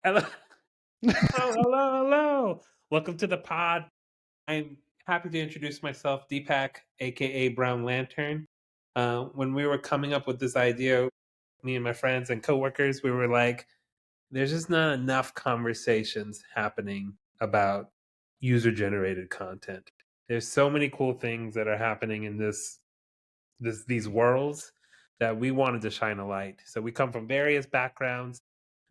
Hello, hello. Welcome to the pod. I'm happy to introduce myself, Deepak, aka Brown Lantern. When we were coming up with this idea, me and my friends and coworkers, we were like, there's just not enough conversations happening about user generated content. There's so many cool things that are happening in these worlds that we wanted to shine a light. So we come from various backgrounds.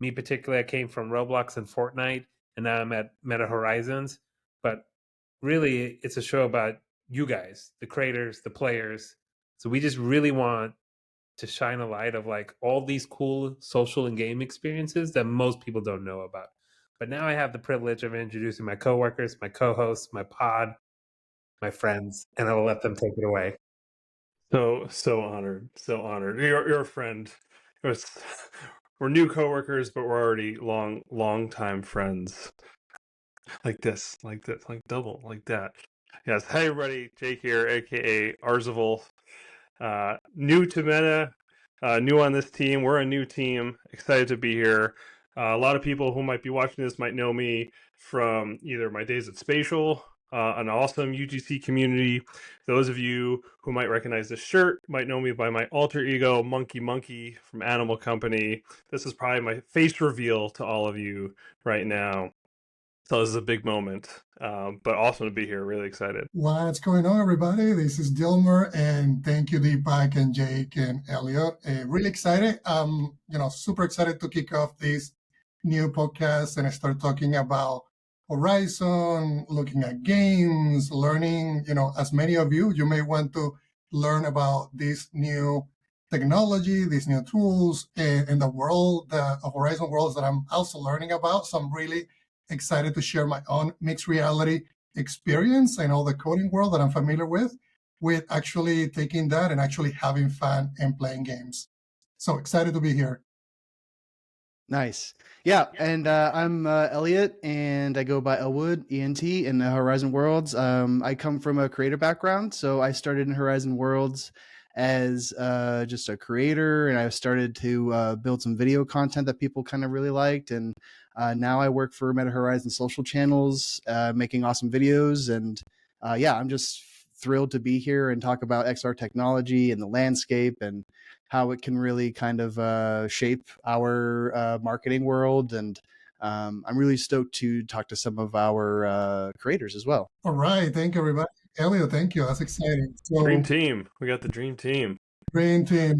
Me particularly, I came from Roblox and Fortnite, and now I'm at Meta Horizons. But really, it's a show about you guys, the creators, the players. So we just really want to shine a light of like all these cool social and game experiences that most people don't know about. But now I have the privilege of introducing my coworkers, my co-hosts, my pod, my friends, and I'll let them take it away. So honored, so honored. You're a friend. It was, we're new coworkers, but we're already long time friends. Like this, like double, like that. Yes. Hey everybody, Jake here, aka Arzival. New to Meta, new on this team. We're a new team. Excited to be here. A lot of people who might be watching this might know me from either my days at Spatial, an awesome UGC community. Those of you who might recognize this shirt might know me by my alter ego, Monkey Monkey from Animal Company. This is probably my face reveal to all of you right now. So this is a big moment, but awesome to be here. Really excited. What's going on, everybody? This is Dilmer, and thank you, Deepak and Jake and Elliot. Really excited. Super excited to kick off this new podcast and start talking about Horizon, looking at games, learning. As many of you may want to learn about this new technology, these new tools, and the world, the Horizon worlds that I'm also learning about. So I'm really excited to share my own mixed reality experience and all the coding world that I'm familiar with actually taking that and actually having fun and playing games. So excited to be here. Nice. Yeah, and I'm Elliot, and I go by Elwood, ENT, in the Horizon Worlds. I come from a creator background, so I started in Horizon Worlds as just a creator, and I started to build some video content that people kind of really liked, and now I work for Meta Horizon social channels, making awesome videos, and yeah, I'm just thrilled to be here and talk about XR technology and the landscape and how it can really kind of shape our marketing world. And I'm really stoked to talk to some of our creators as well. All right. Thank you, everybody. Elliot, thank you. That's exciting. So, Dream team. We got the dream team. dream team.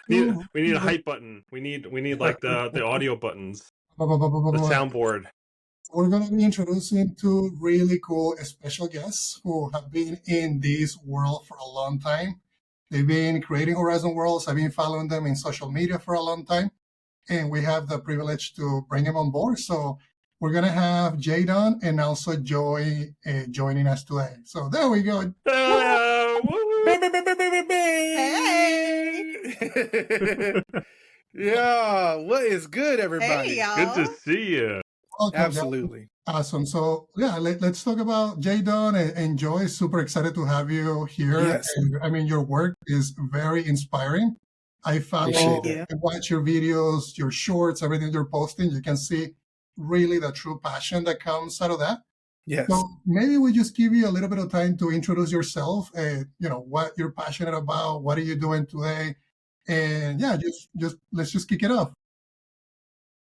We need a hype button. We need like the audio buttons, the soundboard. We're going to be introducing two really cool special guests who have been in this world for a long time. They've been creating Horizon Worlds. I've been following them in social media for a long time, and we have the privilege to bring them on board. So we're going to have JDun and also Joy joining us today. So there we go. Hey! Yeah, what is good, everybody? Hey, y'all. Good to see you. Welcome, Absolutely. Awesome. So yeah, let's talk about JDun and Joy. Super excited to have you here. Yes. And, I mean, your work is very inspiring. I follow and watch your videos, your shorts, everything you're posting. You can see really the true passion that comes out of that. Yes. So maybe we just give you a little bit of time to introduce yourself. What you're passionate about. What are you doing today? And yeah, just let's just kick it off.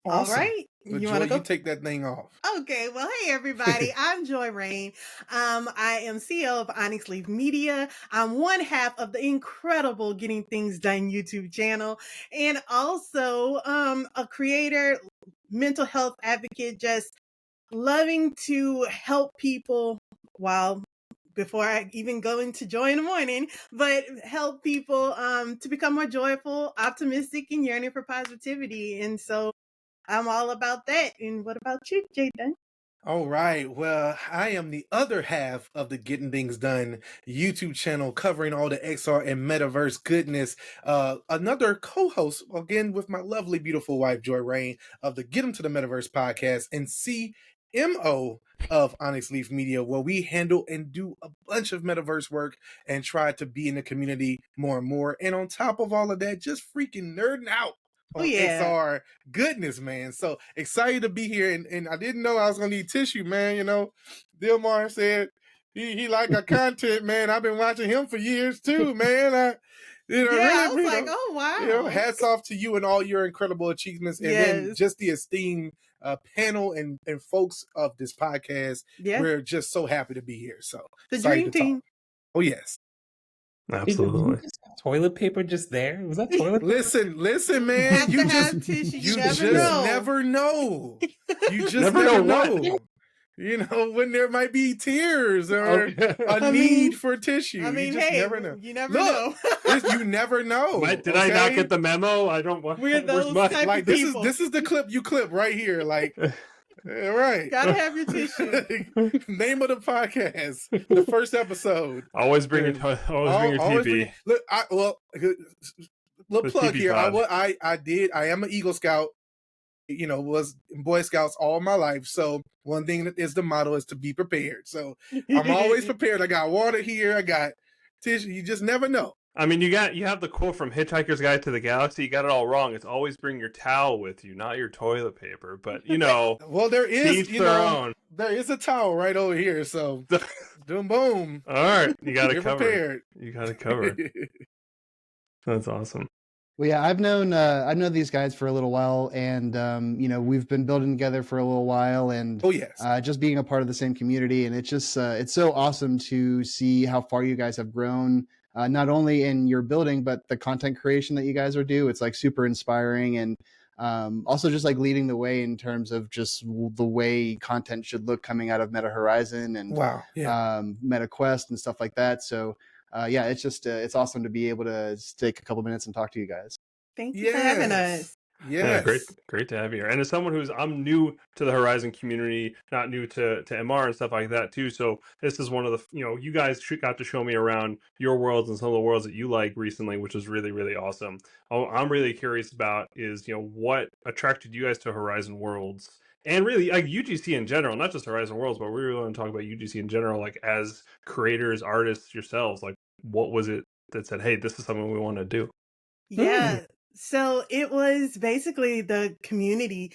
Awesome. All right. You want to go? You take that thing off. Okay. Well, hey, everybody. I'm JoyReign. I am CEO of Onyx Leaf Media. I'm one half of the incredible Getting Things Done YouTube channel, and also a creator, mental health advocate, just loving to help people before I even go into joy in the morning, but help people to become more joyful, optimistic, and yearning for positivity. And so I'm all about that. And what about you, JDun? All right. Well, I am the other half of the Getting Things Done YouTube channel covering all the XR and metaverse goodness. Another co-host, again, with my lovely, beautiful wife, JoyReign, of the Get 'em to the Metaverse podcast, and CMO of Onyx Leaf Media, where we handle and do a bunch of metaverse work and try to be in the community more and more. And on top of all of that, just freaking nerding out Oh, on yeah. XR goodness, man. So excited to be here, and I didn't know I was gonna need tissue, man. You know, Dilmar said he liked our content, man. I've been watching him for years too, man. Yeah, really, I was like, oh, wow. hats off to you and all your incredible achievements, and then Yes. just the esteemed panel and folks of this podcast. Yeah. We're just so happy to be here. So The excited dream to talk. team. Oh yes. Absolutely. Toilet paper just there? Was that toilet paper? Listen, man. Have You to just have tissue. you never just know. never know. You just Never never know know. what? You know, when there might be tears or Okay. a I need mean- for tissue. I mean, you just hey, never know. you never Look, know. You never know. Did I not okay? get the memo? I don't want. We're those type Like of this people. is the clip you clip right here. Like, right. Gotta have your tissue. Name of the podcast, the first episode. Always bring your TP. Look, little The plug TP here. pod. I am an Eagle Scout. You know, was in Boy Scouts all my life. So one thing that is the motto is to be prepared. So I'm always prepared. I got water here. I got tissue. You just never know. I mean, you have the quote from Hitchhiker's Guide to the Galaxy. You got it all wrong. It's always bring your towel with you, not your toilet paper. But you know, well, there is each their own. There is a towel right over here. So boom, boom. All right, you got to You're cover. prepared. You got to cover. That's awesome. Well, yeah, I've known these guys for a little while, and you know, we've been building together for a little while, and oh yes, just being a part of the same community, and it's just it's so awesome to see how far you guys have grown, not only in your building but the content creation that you guys are do. It's like super inspiring, and also just like leading the way in terms of just the way content should look coming out of Meta Horizon and wow, yeah. Meta Quest and stuff like that. So. Yeah, it's just it's awesome to be able to take a couple minutes and talk to you guys. Thank you for having us. Yes. Yeah, great to have you here. And as someone I'm new to the Horizon community, not new to MR and stuff like that too. So this is one of the, you guys got to show me around your worlds and some of the worlds that you like recently, which was really, really awesome. I'm really curious about is, what attracted you guys to Horizon Worlds? And really, like UGC in general, not just Horizon Worlds, but we really want to talk about UGC in general, like as creators, artists yourselves, like what was it that said, hey, this is something we want to do? Yeah. So it was basically the community.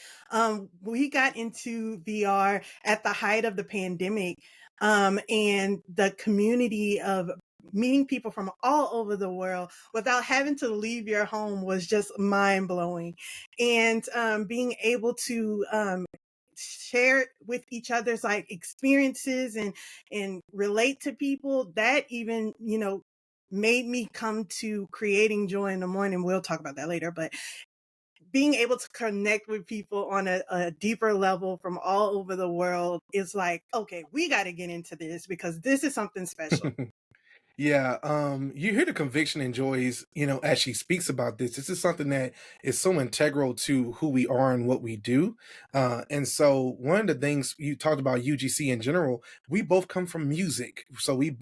We got into VR at the height of the pandemic, and the community of meeting people from all over the world without having to leave your home was just mind blowing. And being able to share with each other's like experiences and relate to people, that even made me come to creating Joy in the Morning. We'll talk about that later, but being able to connect with people on a deeper level from all over the world is like, okay, we got to get into this because this is something special. Yeah, you hear the conviction in Joy's, as she speaks about this. This is something that is so integral to who we are and what we do. And so one of the things you talked about UGC in general, we both come from music. So we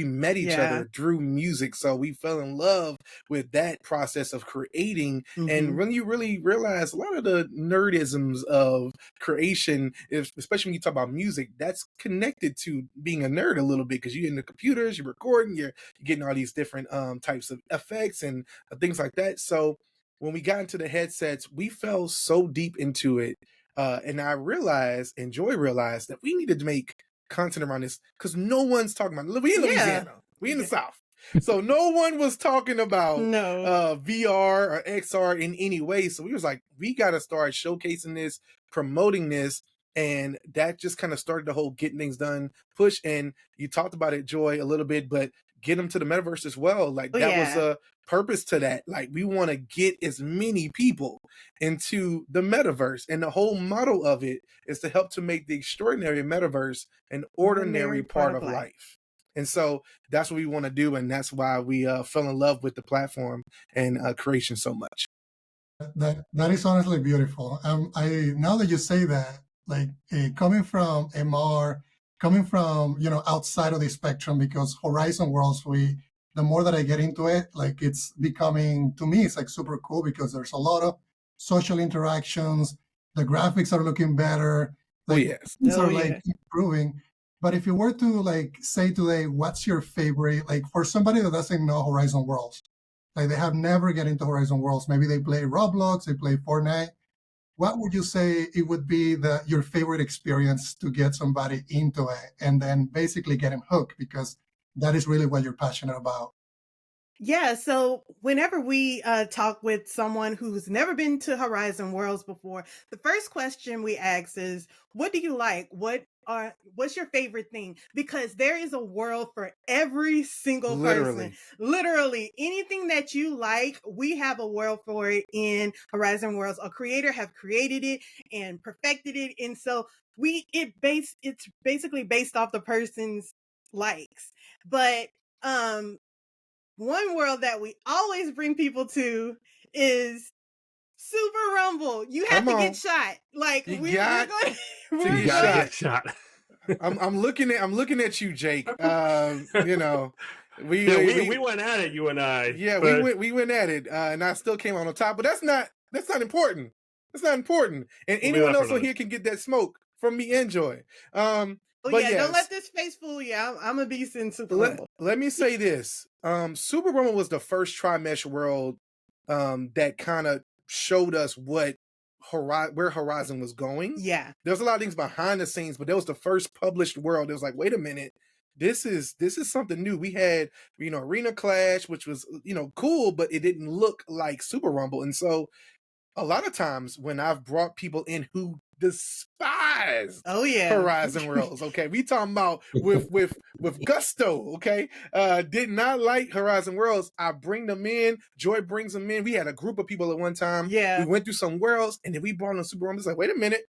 met each other through music. So we fell in love with that process of creating. And when you really realize a lot of the nerdisms of creation, especially when you talk about music, that's connected to being a nerd a little bit because you're in the computers, you're recording, you're getting all these different types of effects and things like that. So when we got into the headsets, we fell so deep into it. And I realized, and Joy realized, that we needed to make content around this because no one's talking about it. We in Louisiana. We in the South. So no one was talking about VR or XR in any way. So we was like, we got to start showcasing this, promoting this. And that just kind of started the whole getting things done push. And you talked about it, Joy, a little bit, but get them to the metaverse as well. Like that was a purpose to that. Like we want to get as many people into the metaverse. And the whole model of it is to help to make the extraordinary metaverse an ordinary part of life. And so that's what we want to do. And that's why we fell in love with the platform and creation so much. That is honestly beautiful. Now that you say that, like coming from MR, coming from outside of the spectrum, because Horizon Worlds, the more that I get into it, like it's becoming, to me, it's like super cool because there's a lot of social interactions. The graphics are looking better. Like, things are like improving. But if you were to like say today, what's your favorite, like for somebody that doesn't know Horizon Worlds, like they have never get into Horizon Worlds. Maybe they play Roblox, they play Fortnite. What would you say it would be your favorite experience to get somebody into it and then basically get them hooked, because that is really what you're passionate about? Yeah, so whenever we talk with someone who's never been to Horizon Worlds before, the first question we ask is, what do you like? What's your favorite thing? Because there is a world for every single person. Literally, anything that you like, we have a world for it in Horizon Worlds. A creator have created it and perfected it. And so it's basically based off the person's likes. But one world that we always bring people to is Super Rumble. You have to get shot. Like You we're got going, to we're get going- Get shot. I'm looking at you, Jake. You know, we went at it, you and I. Yeah, but... we went at it, and I still came on top. But that's not important. That's not important. And anyone else on here can get that smoke from me and Joy. But yeah, yes, don't let this face fool you. I'm a beast in Super Rumble. Let me say this. Super Rumble was the first tri-mesh world that kind of showed us where Horizon was going. Yeah. There's a lot of things behind the scenes, but that was the first published world. It was like, wait a minute. This is something new. We had, Arena Clash, which was, cool, but it didn't look like Super Rumble. And so a lot of times when I've brought people in who despise Horizon Worlds, okay, we talking about with gusto, okay, did not like Horizon Worlds, I bring them in. Joy brings them in. We had a group of people at one time. We went through some worlds, and then we brought on Super Rumble. It's like, wait a minute,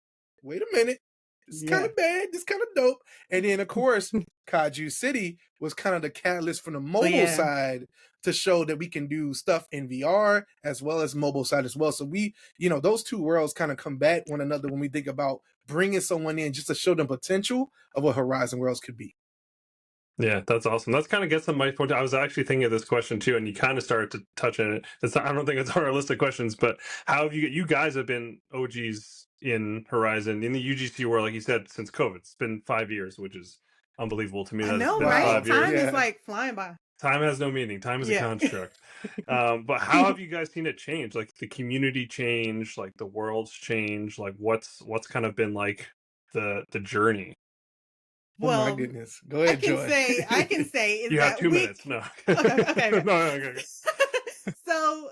this is kind of bad, this is kind of dope. And then of course Kaiju City was kind of the catalyst from the mobile side to show that we can do stuff in VR as well as mobile side as well. So we, those two worlds kind of combat one another when we think about bringing someone in just to show them potential of what Horizon Worlds could be. Yeah, that's awesome. That's kind of gets on my point. I was actually thinking of this question too, and you kind of started to touch on it. I don't think it's on our list of questions, but how have you guys have been OGs in Horizon, in the UGC world, like you said, since COVID? It's been 5 years, which is unbelievable to me. I know, right? Time is like flying by. Time has no meaning. Time is a construct. But how have you guys seen it change? Like the community change, like the world's change, like what's kind of been like the journey? Well, oh my goodness. Go ahead, Joy. I can say is you that have 2 minutes. No. Okay. No, okay. So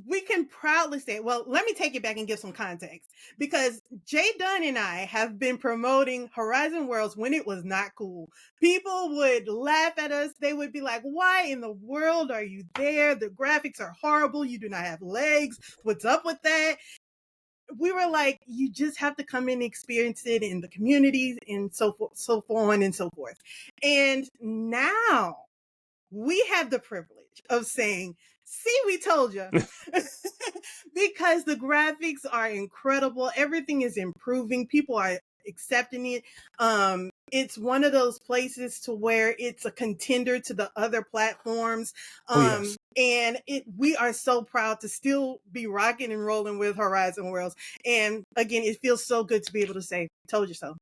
we can proudly say, well, let me take it back and give some context, because JDun and I have been promoting Horizon Worlds when it was not cool. People would laugh at us. They would be like, why in the world are you there? The graphics are horrible. You do not have legs. What's up with that? We were like, you just have to come in and experience it in the communities and so on and so forth. And now we have the privilege of saying, see, we told you. Because the graphics are incredible. Everything is improving. People are accepting it. It's one of those places to where it's a contender to the other platforms. And we are so proud to still be rocking and rolling with Horizon Worlds. And again, it feels so good to be able to say, told you so.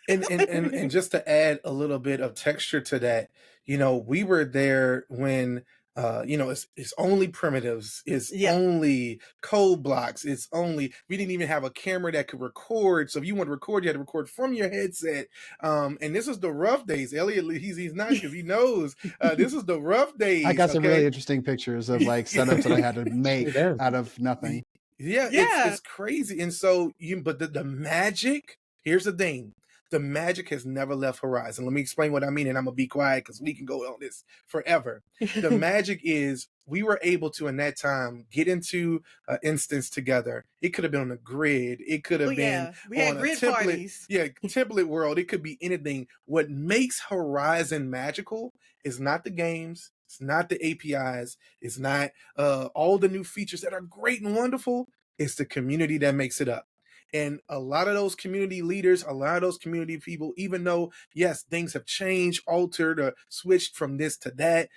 And just to add a little bit of texture to that, we were there when it's only primitives, it's only code blocks, we didn't even have a camera that could record. So if you want to record, you had to record from your headset. And this was the rough days. Elliot, he's not, because he knows this was the rough days. I got some really interesting pictures of like setups that I had to make out of nothing. It's crazy. And so but the magic, here's the thing. The magic has never left Horizon. Let me explain what I mean, and I'm going to be quiet because we can go on this forever. The magic is we were able to, in that time, get into an instance together. It could have been on a grid. It could have been we had grid template parties. Template world. It could be anything. What makes Horizon magical is not the games. It's not the APIs. It's not all the new features that are great and wonderful. It's the community that makes it up. And a lot of those community leaders, a lot of those community people, even though, yes, things have changed, altered, or switched from this to that,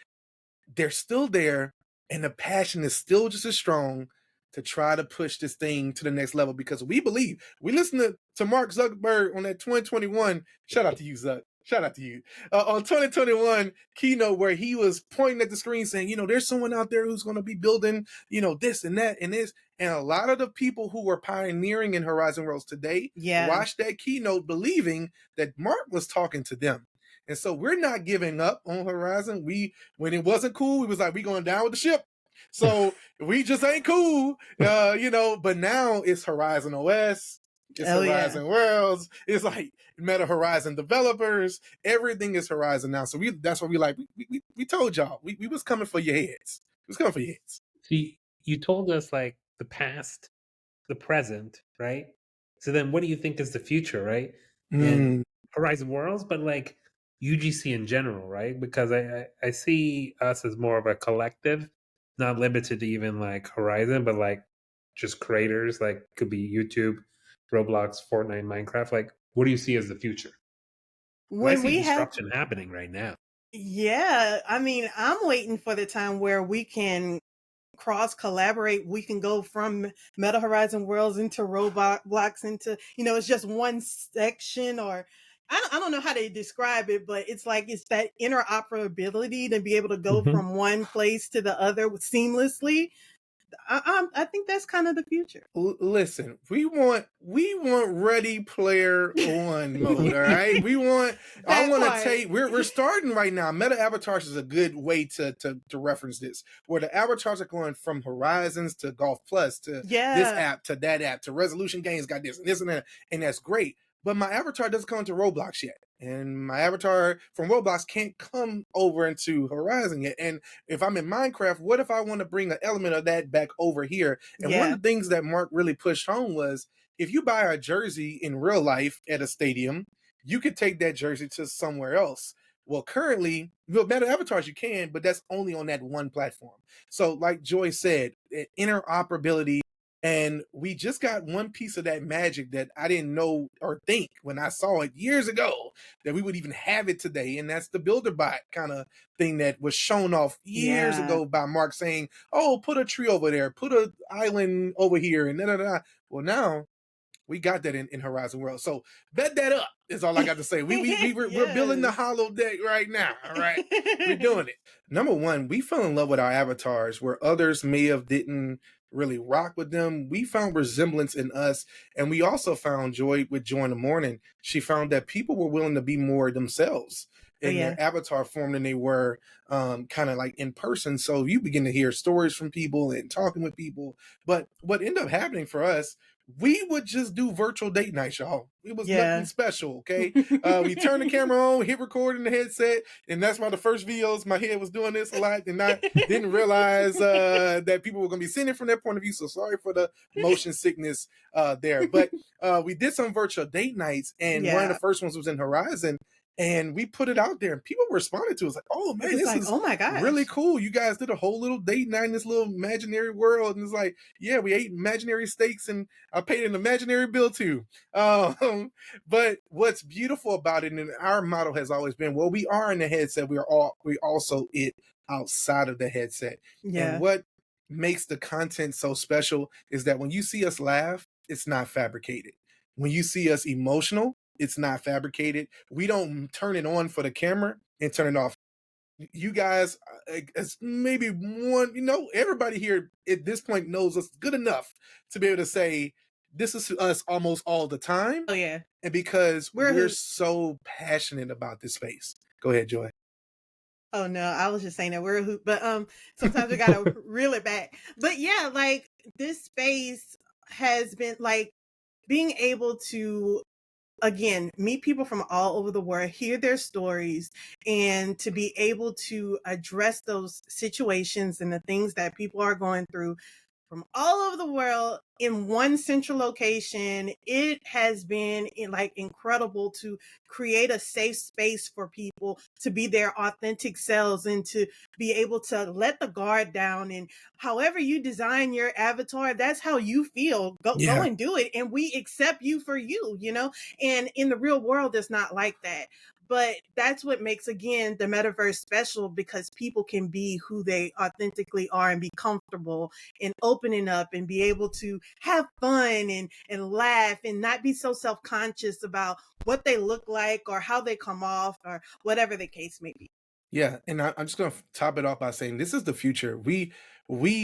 they're still there. And the passion is still just as strong to try to push this thing to the next level, because we believe, we listen to Mark Zuckerberg on that 2021. Shout out to you, Zuck. Shout out to you. On 2021 keynote where he was pointing at the screen saying, there's someone out there who's going to be building, this and that and this. And a lot of the people who were pioneering in Horizon Worlds today watched that keynote believing that Mark was talking to them. And so we're not giving up on Horizon. When it wasn't cool, we was like, we going down with the ship. So we just ain't cool, but now it's Horizon OS. It's Horizon Worlds. It's like Meta Horizon developers. Everything is Horizon now. So that's what we told y'all. We was coming for your heads. We was coming for your heads. See, you told us like the past, the present, right? So then what do you think is the future, right? In Horizon Worlds, but like UGC in general, right? Because I see us as more of a collective, not limited to even like Horizon, but like just creators, like could be YouTube, Roblox, Fortnite, Minecraft. Like, what do you see as the future? I see disruption happening right now. Yeah, I mean, I'm waiting for the time where we can cross collaborate. We can go from Meta Horizon Worlds into Roblox into, it's just one section, or I don't know how to describe it, but it's like it's that interoperability to be able to go from one place to the other seamlessly. I think that's kind of the future. Listen, we want Ready Player One mode. All right, I want to take. We're starting right now. Meta avatars is a good way to reference this, where the avatars are going from Horizons to Golf Plus to this app to that app to Resolution Games got this and this and that, and that's great. But my avatar doesn't come into Roblox yet. And my avatar from Roblox can't come over into Horizon yet. And if I'm in Minecraft, what if I want to bring an element of that back over here? And one of the things that Mark really pushed home was, if you buy a jersey in real life at a stadium, you could take that jersey to somewhere else. Well, currently, Meta avatars you can, but that's only on that one platform. So like Joy said, interoperability. And we just got one piece of that magic that I didn't know or think when I saw it years ago that we would even have it today. And that's the BuilderBot kind of thing that was shown off years ago by Mark saying, oh, put a tree over there, put an island over here, and da-da-da. Well, now we got that in Horizon World. So bet that up is all I got to say. We're building the hollow deck right now. All right. We're doing it. Number one, we fell in love with our avatars where others may have didn't really rock with them. We found resemblance in us. And we also found joy with Joy in the Morning. She found that people were willing to be more themselves in their avatar form than they were kind of like in person. So you begin to hear stories from people and talking with people. But what ended up happening for us, we would just do virtual date nights, y'all. It was nothing special, okay? We turned the camera on, hit record in the headset, and that's why the first videos, my head was doing this a lot, and I didn't realize that people were going to be seeing it from their point of view, so sorry for the motion sickness there. But we did some virtual date nights, and one of the first ones was in Horizon, and we put it out there, and people responded to it. It was like, oh man, this is really cool. You guys did a whole little date night in this little imaginary world. And it's like, yeah, we ate imaginary steaks and I paid an imaginary bill too. But what's beautiful about it, and our motto has always been, well, we are in the headset. We also it outside of the headset. And what makes the content so special is that when you see us laugh, it's not fabricated. When you see us emotional, it's not fabricated. We don't turn it on for the camera and turn it off. You guys, as maybe one, everybody here at this point knows us good enough to be able to say, this is us almost all the time. Oh, yeah. And because we're so passionate about this space. Go ahead, Joy. Oh, no, I was just saying that we're a hoot, but sometimes we got to reel it back. But yeah, like this space has been like being able to, again, meet people from all over the world, hear their stories, and to be able to address those situations and the things that people are going through from all over the world in one central location. It has been like incredible to create a safe space for people to be their authentic selves and to be able to let the guard down. And however you design your avatar, that's how you feel. Go and do it. And we accept you for you, and in the real world, it's not like that. But that's what makes, again, the metaverse special, because people can be who they authentically are and be comfortable and opening up and be able to have fun and laugh and not be so self-conscious about what they look like or how they come off or whatever the case may be. Yeah, and I'm just gonna top it off by saying this is the future. We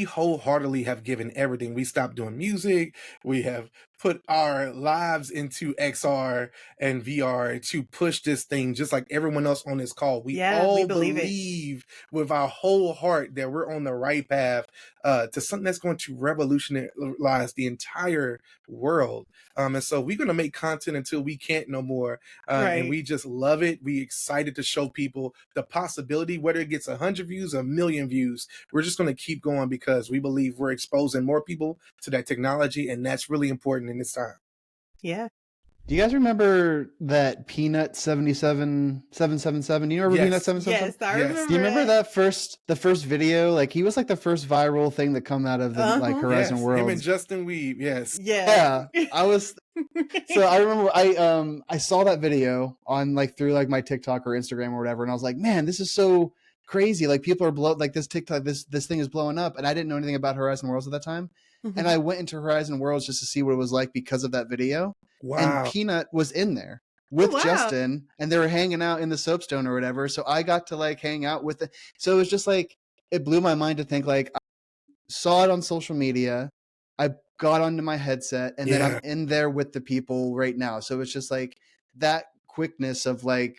wholeheartedly have given everything. We stopped doing music. We have put our lives into XR and VR to push this thing, just like everyone else on this call. We Yeah, we all believe it. believe with our whole heart that we're on the right path to something that's going to revolutionize the entire world. And so we're gonna make content until we can't no more, and Right. we just love it. We excited to show people the possibility, whether it gets 100 views, a million views. We're just going to keep going because we believe we're exposing more people to that technology, and that's really important in this time. Yeah. Do you guys remember that Peanut 777? You remember Yes. Peanut 777? Yes, I Yes. remember. Do you remember that the first video? Like, he was like the first viral thing that come out of the like Uh-huh. Horizon Yes, him Worlds. and Justin Weeb. Yes. Yeah. Yeah, I was. So I remember I saw that video on like through like my TikTok or Instagram or whatever, and I was like, man, this is so crazy. Like, people are like this TikTok, this thing is blowing up, and I didn't know anything about Horizon Worlds at that time. And I went into Horizon Worlds just to see what it was like because of that video. And Wow. Peanut was in there with wow. Justin, and they were hanging out in the soapstone or whatever. So I got to like hang out with it. So it was just like, it blew my mind to think like, I saw it on social media, I got onto my headset, and then I'm Yeah. in there with the people right now. So it's just like that quickness of like,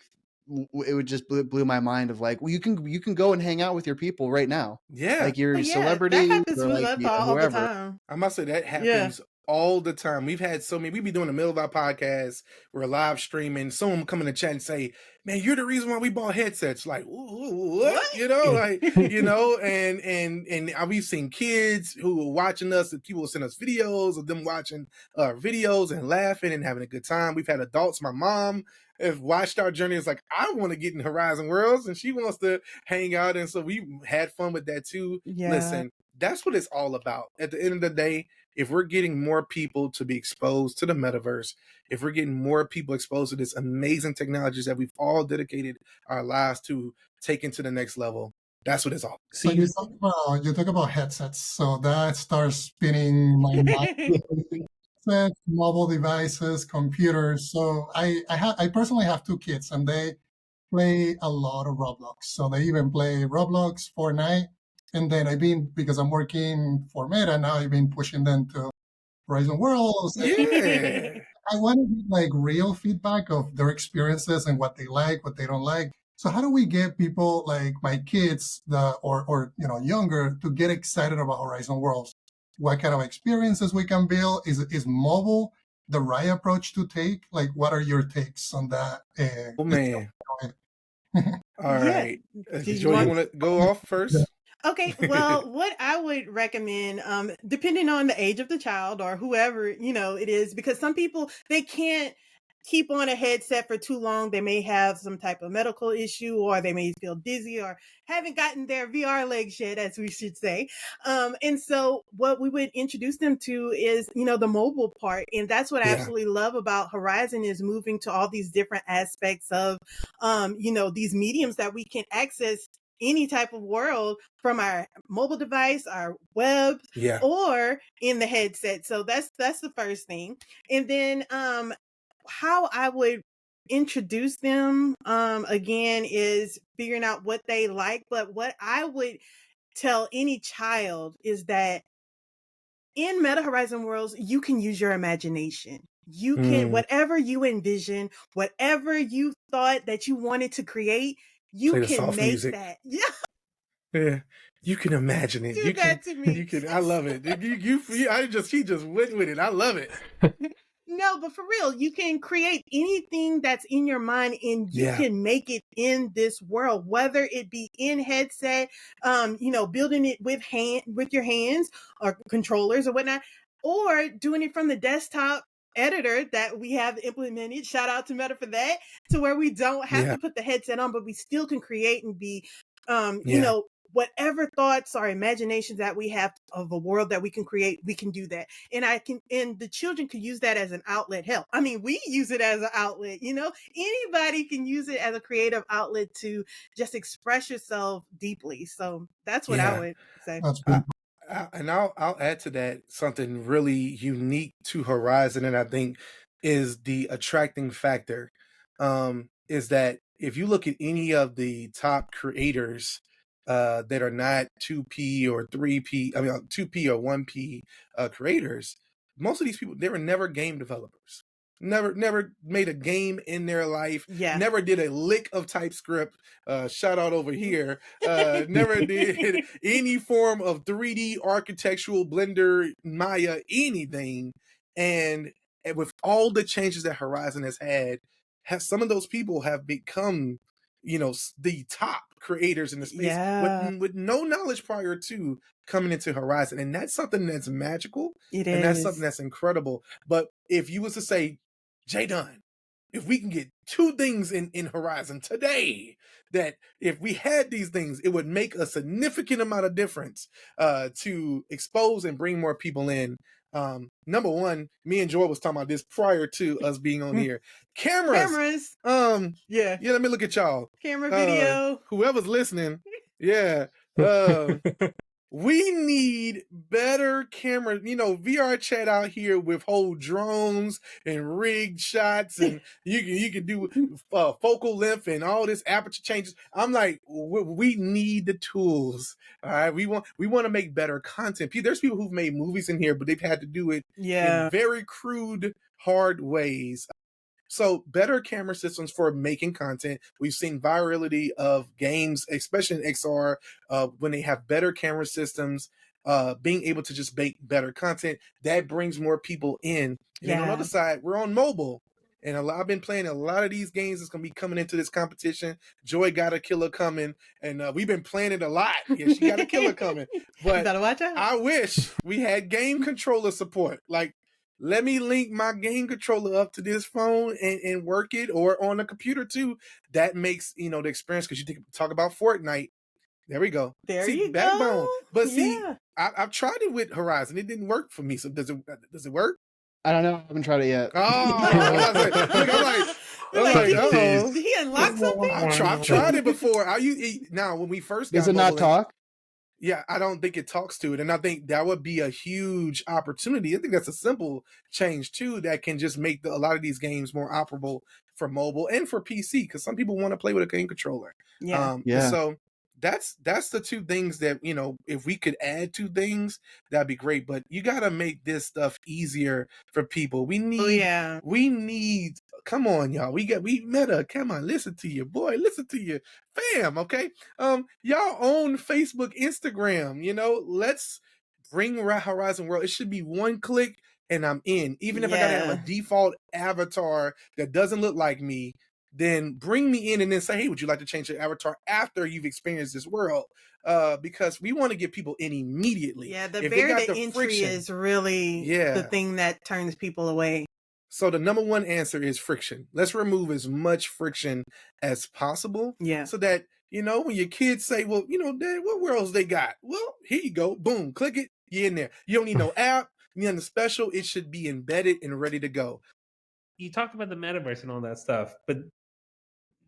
it would just blew my mind of like, well, you can go and hang out with your people right now. Yeah. Like your Oh, yeah, that celebrities happens or with like us all the whoever. time. I must say that Yeah. happens all the time. We've had so many. We be doing the middle of our podcast. We're live streaming. Someone come in the chat and say, "Man, you're the reason why we bought headsets." Like, what? What? You know, like and we've seen kids who are watching us. And people send us videos of them watching videos and laughing and having a good time. We've had adults. My mom have watched our journey. It's like, I want to get in Horizon Worlds, and she wants to hang out, and so we had fun with that too. Yeah. Listen, that's what it's all about. At the end of the day, if we're getting more people to be exposed to the metaverse, if we're getting more people exposed to this amazing technologies that we've all dedicated our lives to taking to the next level, that's what it's all. So you talk about headsets. So that starts spinning my mind. Headsets, mobile devices, computers. So I personally have two kids, and they play a lot of Roblox. So they even play Roblox, Fortnite, and then because I'm working for Meta now, I've been pushing them to Horizon Worlds. Yeah. I want to get like real feedback of their experiences and what they like, what they don't like. So how do we get people like my kids, or younger, to get excited about Horizon Worlds? What kind of experiences we can build? Is mobile the right approach to take? Like, what are your takes on that? Oh man. All Yeah. right. Do Joy, you want to go off first? Okay, well, what I would recommend, depending on the age of the child or whoever, it is, because some people, they can't keep on a headset for too long. They may have some type of medical issue, or they may feel dizzy, or haven't gotten their VR legs yet, as we should say. And so what we would introduce them to is, the mobile part. And that's what I Yeah. absolutely love about Horizon, is moving to all these different aspects of, these mediums that we can access any type of world from our mobile device, our web, Yeah. or in the headset. So that's the first thing. And then how I would introduce them again is figuring out what they like. But what I would tell any child is that in Meta Horizon Worlds, you can use your imagination. You can, whatever you envision, whatever you thought that you wanted to create, you Play the can soft make music. that. Yeah. Yeah. You can imagine it. Do You that can, to me. you can. I love it. He just went with it. I love it. No, but for real, you can create anything that's in your mind, and you Yeah. can make it in this world, whether it be in headset, building it with your hands or controllers or whatnot, or doing it from the desktop editor that we have implemented. Shout out to Meta for that, to where we don't have Yeah. to put the headset on, but we still can create and be, Yeah. whatever thoughts or imaginations that we have of a world that we can create, we can do that. And the children can use that as an outlet. Hell, I mean, we use it as an outlet, you know, anybody can use it as a creative outlet to just express yourself deeply. So that's what I Yeah. would say. That's pretty cool. And I'll add to that something really unique to Horizon, and I think is the attracting factor. Is that if you look at any of the top creators that are not 2P or 3P, I mean 2P or 1P creators, most of these people, they were never game developers. Never made a game in their life. Yeah. Never did a lick of TypeScript. Shout out over here. Never did any form of 3D architectural Blender, Maya, anything. And with all the changes that Horizon has had, some of those people have become, you know, the top creators in the space Yeah. with no knowledge prior to coming into Horizon. And that's something that's magical. It And that's is. something that's incredible. But if you was to say, JDun, if we can get two things in Horizon today, that if we had these things, it would make a significant amount of difference to expose and bring more people in. Number one, me and Joy was talking about this prior to us being on here. Cameras. Yeah. Yeah, let me look at y'all. Camera video. Whoever's listening. Yeah. We need better camera, you know, VR chat out here with whole drones and rigged shots, and you can do focal length and all this aperture changes. I'm like, we need the tools. All right, we want to make better content. There's people who've made movies in here, but they've had to do it in very crude, hard ways. So better camera systems for making content. We've seen virality of games, especially in XR, when they have better camera systems, being able to just make better content. That brings more people in. And then on the other side, we're on mobile. And I've been playing a lot of these games that's going to be coming into this competition. Joy got a killer coming, and we've been playing it a lot. Yeah, she got a killer coming. But you better watch out. I wish we had game controller support. Like, let me link my game controller up to this phone and work it, or on the computer too. That makes, you know, the experience, because you talk about Fortnite. There we go. There see, you Backbone. go. But see, I've tried it with Horizon. It didn't work for me. So does it work? I don't know. I haven't tried it yet. Oh, I'm like, did he unlock something? I've tried it before. Now, when we first got Does it not talk? Yeah, I don't think it talks to it. And I think that would be a huge opportunity. I think that's a simple change too that can just make a lot of these games more operable for mobile and for PC, because some people want to play with a game controller. Yeah. So that's the two things that, you know, if we could add two things, that'd be great. But you got to make this stuff easier for people. We need, come on, y'all. We Meta, come on, listen to your boy, listen to your fam, okay? Y'all own Facebook, Instagram, you know, let's bring Horizon World. It should be one click and I'm in. Even if I gotta have a default avatar that doesn't look like me, then bring me in and then say, hey, would you like to change your avatar after you've experienced this world? Because we want to get people in immediately. Yeah, the barrier to entry is really the thing that turns people away. So the number one answer is friction. Let's remove as much friction as possible. Yeah. So that, you know, when your kids say, well, you know, Dad, what worlds they got? Well, here you go. Boom, click it. You're in there. You don't need no app. You need the special. It should be embedded and ready to go. You talked about the metaverse and all that stuff, but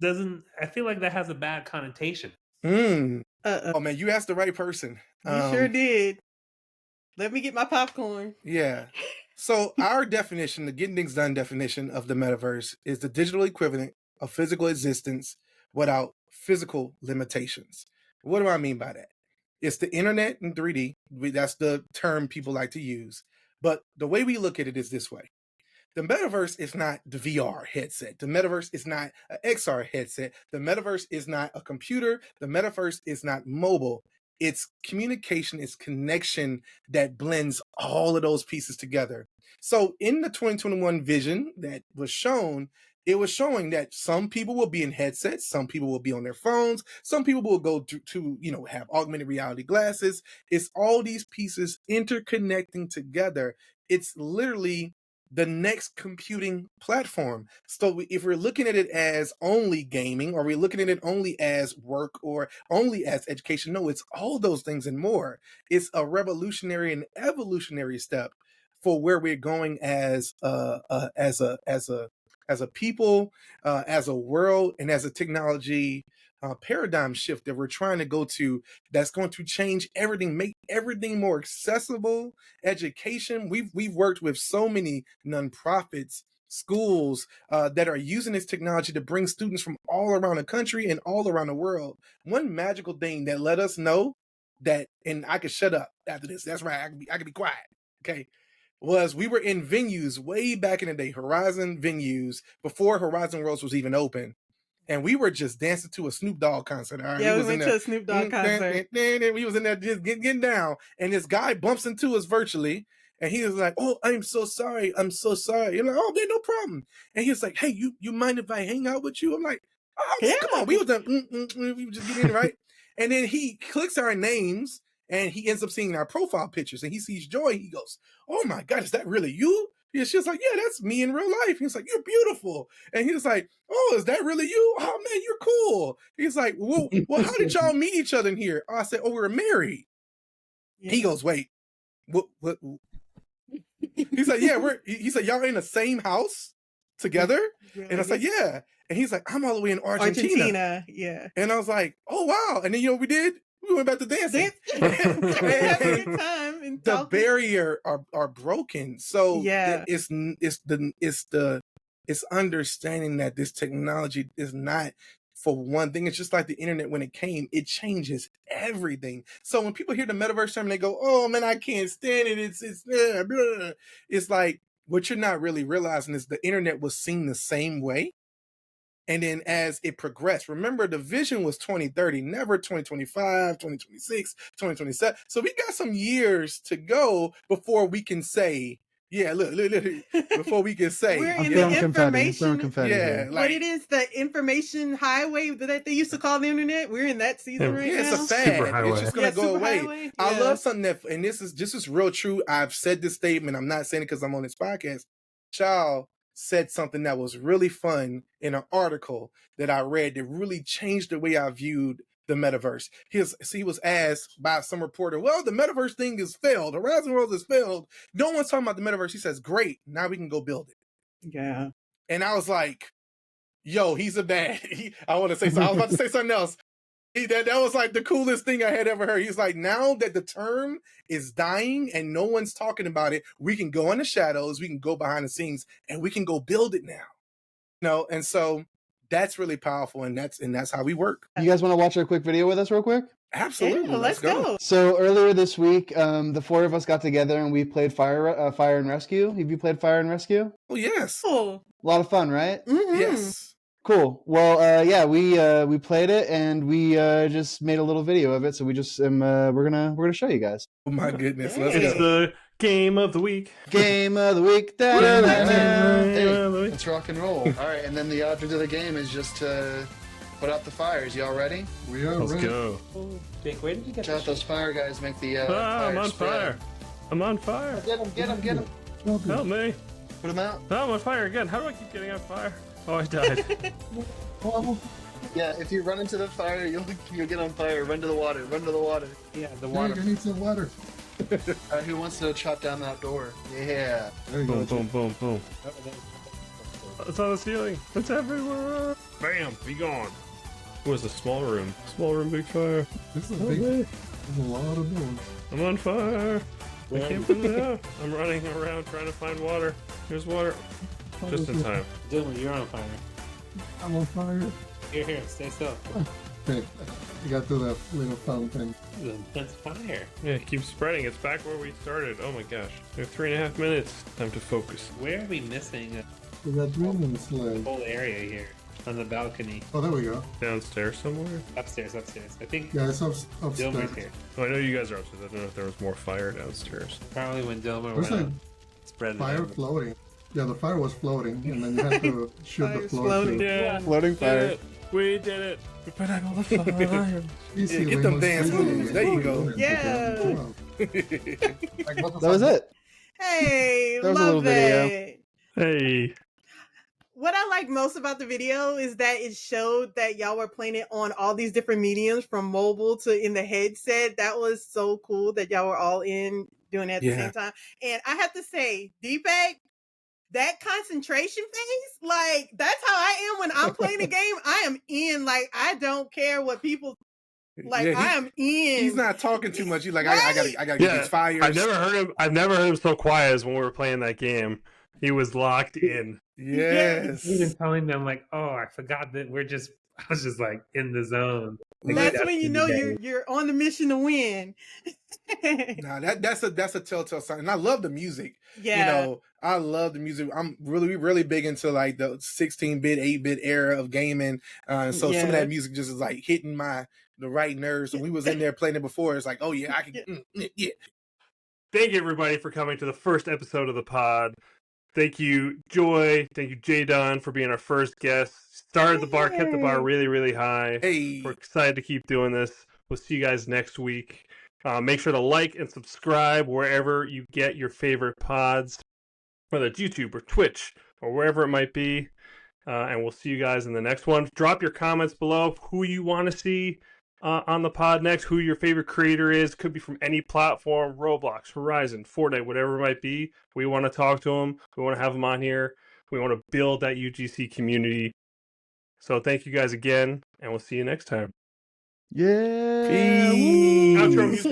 I feel like that has a bad connotation. Oh man, you asked the right person. You sure did. Let me get my popcorn. Yeah. So our definition, the getting things done definition of the metaverse, is the digital equivalent of physical existence without physical limitations. What do I mean by that? It's the internet in 3D. That's the term people like to use. But the way we look at it is this way. The metaverse is not the VR headset. The metaverse is not an XR headset. The metaverse is not a computer. The metaverse is not mobile. It's communication, it's connection that blends all of those pieces together. So in the 2021 vision that was shown, it was showing that some people will be in headsets, some people will be on their phones, some people will go to you know, have augmented reality glasses. It's all these pieces interconnecting together. It's literally the next computing platform. So if we're looking at it as only gaming, or we're looking at it only as work or only as education, no, it's all those things and more. It's a revolutionary and evolutionary step for where we're going as a people, as a world, and as a technology paradigm shift that we're trying to go to, that's going to change everything, make everything more accessible. Education, we've worked with so many nonprofits, schools that are using this technology to bring students from all around the country and all around the world. One magical thing that let us know that, and I could shut up after this, that's right, I can be quiet, okay, was we were in venues way back in the day, Horizon venues, before Horizon Worlds was even open. And we were just dancing to a Snoop Dogg concert. All right? Yeah, we went to a Snoop Dogg concert. We was in there just getting down. And this guy bumps into us virtually. And he was like, "Oh, I'm so sorry. I'm so sorry." You're like, "Oh, man, no problem." And he was like, "Hey, you mind if I hang out with you?" I'm like, "Oh, man, come on." We was done. We were just getting in, right? And then he clicks our names and he ends up seeing our profile pictures. And he sees Joy. He goes, "Oh, my God, is that really you?" Yeah, she was like, "Yeah, that's me in real life." He's like, "You're beautiful." And he was like, "Oh, is that really you? Oh, man, you're cool." He's like, well, how did y'all meet each other in here? I said, "Oh, we were married." Yeah. He goes, "Wait, what? He's like, "Yeah, he said, y'all in the same house together?" And I was like, "Yeah." And he's like, "I'm all the way in Argentina." Yeah. And I was like, "Oh, wow." And then, you know what we did? We went back to dancing. Having a good time and the barrier are broken. So yeah, it's understanding that this technology is not, for one thing, it's just like the internet when it came, it changes everything. So when people hear the metaverse term, they go, "Oh man, I can't stand it. It's blah, blah." It's like, what you're not really realizing is the internet was seen the same way. And then as it progressed, remember the vision was 2030, never 2025, 2026, 2027. So we got some years to go before we can say, yeah, look, before we can say. We're in the information. Yeah. What it is, the information highway that they used to call the internet. We're in that season right now. It's a fad. It's just going to go away. I love something that, and this is real true. I've said this statement. I'm not saying it because I'm on this podcast. Child said something that was really fun in an article that I read that really changed the way I viewed the metaverse. He was asked by some reporter, "Well, the metaverse thing has failed. Horizon Worlds has failed. No one's talking about the metaverse." He says, "Great, now we can go build it." Yeah. And I was like, "Yo, he's a bad." I want to say something. I was about to say something else. That was like the coolest thing I had ever heard. He's like, now that the term is dying and no one's talking about it, we can go in the shadows, we can go behind the scenes, and we can go build it now. You know, and so that's really powerful, and that's how we work. You guys want to watch a quick video with us real quick? Absolutely. Yeah, let's go. So earlier this week, the four of us got together and we played Fire and Rescue. Have you played Fire and Rescue? Oh, yes. Cool. A lot of fun, right? Mm-hmm. Yes. Cool. Well, yeah, we played it and we just made a little video of it. So we just we're gonna show you guys. Oh my goodness! It's the game of the week. Game of the week. Hey, let's rock and roll. All right, and then the object of the game is just to put out the fires. Y'all ready? We are Let's ready. go. Jake, where did you get Watch out, those fire guys make the I'm on spread. fire. I'm on fire. Get him. Help me. Put him out. Oh, I'm on fire again. How do I keep getting on fire? Oh, I died. Yeah, if you run into the fire, you'll get on fire. Run to the water. Yeah, the Water. water. I need some water. Who wants to chop down that door? Yeah. There you Boom, go. boom, boom, boom. It's on the ceiling. It's everywhere. Bam, be gone. Where's the small room? Small room, big fire. This is a Help big. me. There's a lot of doors. I'm on fire. I can't put it out. I'm running around trying to find water. Here's water. Just in time. Dylan, you're on fire. I'm on fire. Here, stay still. Okay, you got to the little fountain. That's fire. Yeah, keep spreading. It's back where we started. Oh my gosh. We have 3.5 minutes. Time to focus. Where are we missing We got Dreaming a Sled. whole area here on the balcony? Oh, there we go. Downstairs somewhere? Upstairs. I think Yeah, it's Dilmer's upstairs. here. Oh, I know you guys are upstairs. I don't know if there was more fire downstairs. Probably when Dilmer There's went like out, spread it fire out. floating. Yeah, the fire was floating, and then you had to shoot the Fire's floor floating. too. Yeah. Floating fire. We did it. We put out all the fire. Easy, Yeah, get them Rainbow dance Six. moves. There you go. Yeah. Like, what the That was fuck? it. Hey, That was a love little video. that. Hey. What I like most about the video is that it showed that y'all were playing it on all these different mediums, from mobile to in the headset. That was so cool that y'all were all in doing it at the same time. And I have to say, Deepak, that concentration phase, like, that's how I am when I'm playing a game. I am in. Like, I don't care what people. Like, I am in. He's not talking too much. He's like, Right? I gotta get these fires. I've never heard him so quiet as when we were playing that game. He was locked in. Yes. Even telling them like, oh, I forgot that I was just like in the zone. Like, That's when you know you're on the mission to win. Nah, that's a telltale sign. And I love the music. Yeah. You know, I love the music. I'm really big into like the 16-bit, 8-bit era of gaming. So some of that music just is like hitting the right nerves. When we was in there playing it before, it's like, oh yeah, I can yeah. Thank you everybody for coming to the first episode of the pod. Thank you, Joy. Thank you, JDun, for being our first guest. Started the bar, kept the bar really, really high. Hey. We're excited to keep doing this. We'll see you guys next week. Make sure to like and subscribe wherever you get your favorite pods, whether it's YouTube or Twitch or wherever it might be. And we'll see you guys in the next one. Drop your comments below who you want to see on the pod next, who your favorite creator is. Could be from any platform, Roblox, Horizon, Fortnite, whatever it might be. We want to talk to them. We want to have them on here. We want to build that UGC community. So thank you guys again, and we'll see you next time. Yeah. Peace. Outro music.